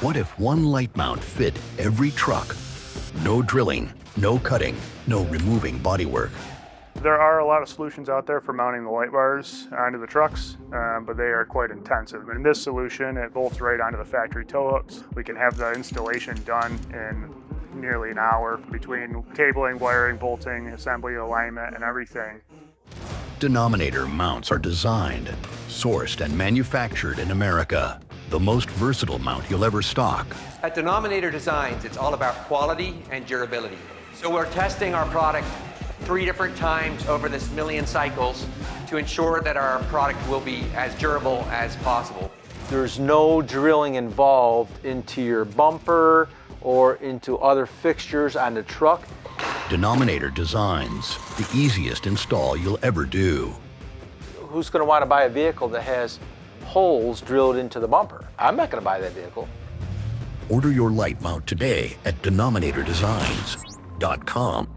What if one light mount fit every truck? No drilling, no cutting, no removing bodywork. There are a lot of solutions out there for mounting the light bars onto the trucks, but they are quite intensive. In this solution, it bolts right onto the factory tow hooks. We can have the installation done in nearly an hour between cabling, wiring, bolting, assembly, alignment, and everything. Denominator mounts are designed, sourced, and manufactured in America. The most versatile mount you'll ever stock. At Denominator Designs, it's all about quality and durability. So we're testing our product 3 different times over this million cycles to ensure that our product will be as durable as possible. There's no drilling involved into your bumper or into other fixtures on the truck. Denominator Designs, the easiest install you'll ever do. Who's going to want to buy a vehicle that has holes drilled into the bumper? I'm not going to buy that vehicle. Order your light mount today at denominatordesigns.com.